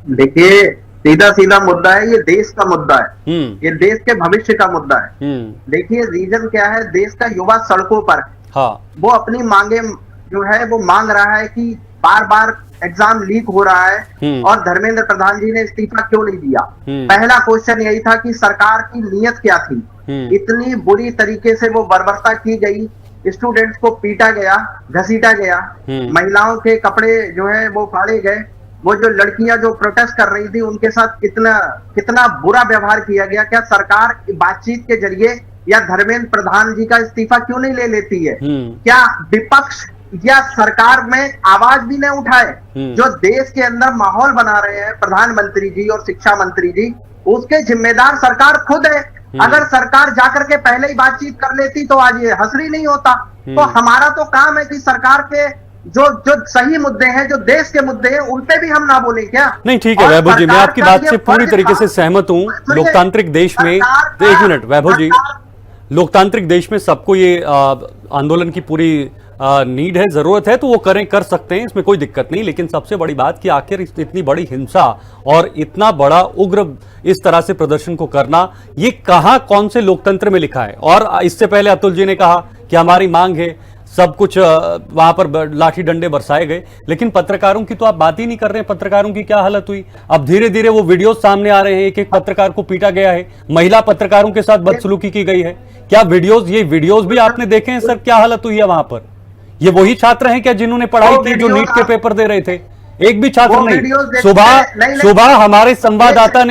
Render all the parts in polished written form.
देखिए, सीधा सीधा मुद्दा है, ये देश का मुद्दा है। हम्म। ये देश के भविष्य का मुद्दा है। हम्म। देखिए, रीजन क्या है, देश का युवा सड़कों पर है। हाँ। वो अपनी मांगे जो है वो मांग रहा है कि बार बार एग्जाम लीक हो रहा है और धर्मेंद्र प्रधान जी ने इस्तीफा क्यों नहीं दिया। पहला क्वेश्चन यही था कि सरकार की नीयत क्या थी। इतनी बुरी तरीके से वो बर्बरता की गई, स्टूडेंट्स को पीटा गया, घसीटा गया, महिलाओं के कपड़े जो है वो फाड़े गए, वो जो लड़कियां जो प्रोटेस्ट कर रही थी उनके साथ कितना कितना बुरा व्यवहार किया गया। क्या सरकार बातचीत के जरिए या धर्मेंद्र प्रधान जी का इस्तीफा क्यों नहीं ले लेती है? क्या विपक्ष या सरकार में आवाज भी नहीं उठाए? जो देश के अंदर माहौल बना रहे हैं प्रधानमंत्री जी और शिक्षा मंत्री जी, उसके जिम्मेदार सरकार खुद है। अगर सरकार जाकर के पहले ही बातचीत कर लेती तो आज ये हसरी नहीं होता। तो हमारा तो काम है कि सरकार के जो जो सही मुद्दे हैं, जो देश के मुद्दे हैं, उन पे भी हम ना बोले क्या? नहीं, ठीक है वैभव जी, मैं आपकी बात से पूरी तरीके से सहमत हूं। लोकतांत्रिक देश में, एक मिनट वैभव जी, लोकतांत्रिक देश में सबको ये आंदोलन की पूरी नीड है, जरूरत है, तो वो कर सकते हैं, इसमें कोई दिक्कत नहीं। लेकिन सबसे बड़ी बात कि आखिर इतनी बड़ी हिंसा और इतना बड़ा उग्र इस तरह से प्रदर्शन को करना, ये कहां कौन से लोकतंत्र में लिखा है? और इससे पहले अतुल जी ने कहा कि हमारी मांग है, सब कुछ वहां पर लाठी डंडे बरसाए गए, लेकिन पत्रकारों की तो आप बात ही नहीं कर रहे हैं। पत्रकारों की क्या हालत हुई? अब धीरे धीरे वो वीडियो सामने आ रहे हैं, एक एक पत्रकार को पीटा गया है, महिला पत्रकारों के साथ बदसलूकी की गई है। क्या ये वीडियोस भी आपने देखे हैं सर? क्या हालत हुई है वहां पर? ये वही छात्र हैं क्या जिन्होंने पढ़ाई की, जो नीट के पेपर दे रहे थे? एक भी छात्र नहीं। सुबह हमारे संवाददाता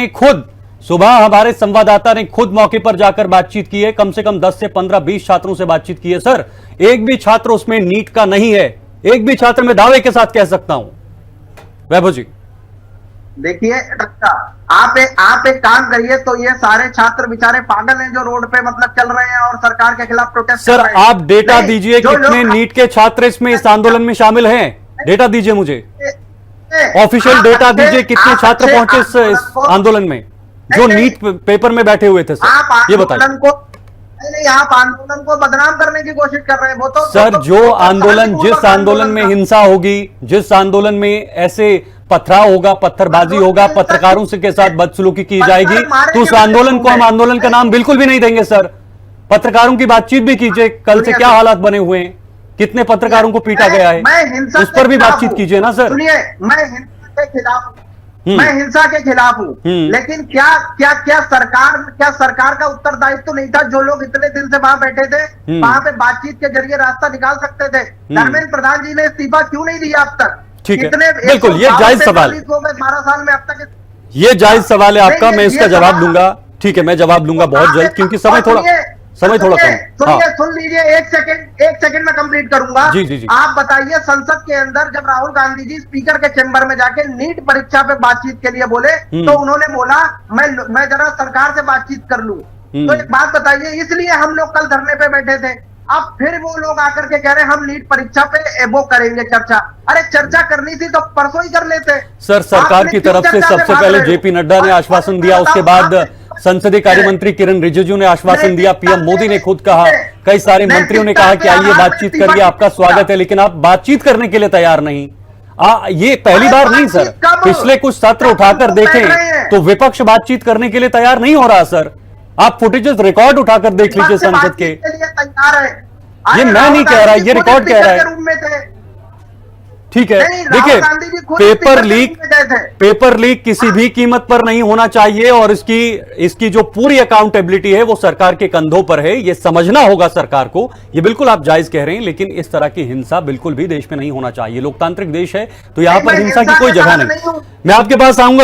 ने खुद मौके पर जाकर बातचीत की है, कम से कम 10 से 15 20 छात्रों से बातचीत की है सर। एक भी छात्र उसमें नीट का नहीं है, एक भी छात्र मैं दावे के साथ कह सकता हूं। वैभव जी देखिए, आप एक काम करिए, तो ये सारे छात्र बेचारे पागल हैं जो रोड पे मतलब चल रहे हैं और सरकार के खिलाफ प्रोटेस्ट सर कर रहे हैं। आप डेटा दीजिए, कितने नीट के छात्र इसमें इस आंदोलन में शामिल हैं? डेटा दीजिए मुझे, ऑफिशियल डेटा दीजिए, कितने छात्र पहुंचे इस आंदोलन में जो नीट पेपर में बैठे हुए थे सर, ये बताइए। नहीं, आप आंदोलन को बदनाम करने की कोशिश कर रहे हैं। वो तो सर, जो आंदोलन, जिस आंदोलन में हिंसा होगी, जिस आंदोलन में ऐसे पथराव होगा, पत्थरबाजी होगा, पत्रकारों से के साथ बदसलूकी की जाएगी, तो उस आंदोलन को हम आंदोलन का नाम बिल्कुल भी नहीं देंगे सर। पत्रकारों की बातचीत भी कीजिए, कल से क्या हालात बने हुए हैं, कितने पत्रकारों को पीटा गया है, उस पर भी बातचीत कीजिए ना सर। सुनिए, मैं हिंसा के खिलाफ हूँ, लेकिन क्या सरकार का उत्तरदायित्व तो नहीं था? जो लोग इतने दिन से वहां बैठे थे, वहां पे बातचीत के जरिए रास्ता निकाल सकते थे। धर्मेंद्र प्रधान जी ने इस्तीफा क्यों नहीं दिया अब तक? ठीक है, बिल्कुल, ये जायज सवाल है। 12 साल में अब तक ये जायज सवाल है आपका, मैं इसका जवाब दूंगा। ठीक है, मैं जवाब दूंगा बहुत जल्द, क्योंकि समय थोड़ा कम। सुन लीजिए, एक सेकंड में कंप्लीट करूंगा। जी। आप बताइए, संसद के अंदर जब राहुल गांधी जी स्पीकर के चेंबर में जाके नीट परीक्षा पे बातचीत के लिए बोले, तो उन्होंने बोला मैं जरा सरकार से बातचीत कर लूं। तो एक बात बताइए, इसलिए हम लोग कल धरने पे बैठे थे। अब फिर वो लोग आकर के कह रहे हैं हम नीट परीक्षा पे वो करेंगे चर्चा। अरे चर्चा करनी थी तो परसों ही कर लेते सर। सरकार की तरफ से सबसे पहले जेपी नड्डा ने आश्वासन दिया, उसके बाद संसदीय कार्य मंत्री किरण रिजिजू ने आश्वासन दिया, पीएम मोदी ने खुद कहा, कई सारे मंत्रियों ने कहा कि आइए बातचीत करिए, आपका स्वागत है, लेकिन आप बातचीत करने के लिए तैयार नहीं। ये पहली बार नहीं सर, पिछले कुछ सत्र उठाकर देखें तो विपक्ष बातचीत करने के लिए तैयार नहीं हो रहा सर। आप फुटेजेस रिकॉर्ड उठाकर देख लीजिए संसद के। ये मैं नहीं कह रहा, ये रिकॉर्ड कह रहा है। ठीक है, देखिए, पेपर लीक किसी भी कीमत पर नहीं होना चाहिए, और इसकी जो पूरी अकाउंटेबिलिटी है वो सरकार के कंधों पर है। ये समझना होगा सरकार को। ये बिल्कुल आप जायज कह रहे हैं, लेकिन इस तरह की हिंसा बिल्कुल भी देश में नहीं होना चाहिए। लोकतांत्रिक देश है तो यहां पर हिंसा की कोई जगह नहीं। मैं आपके पास आऊंगा।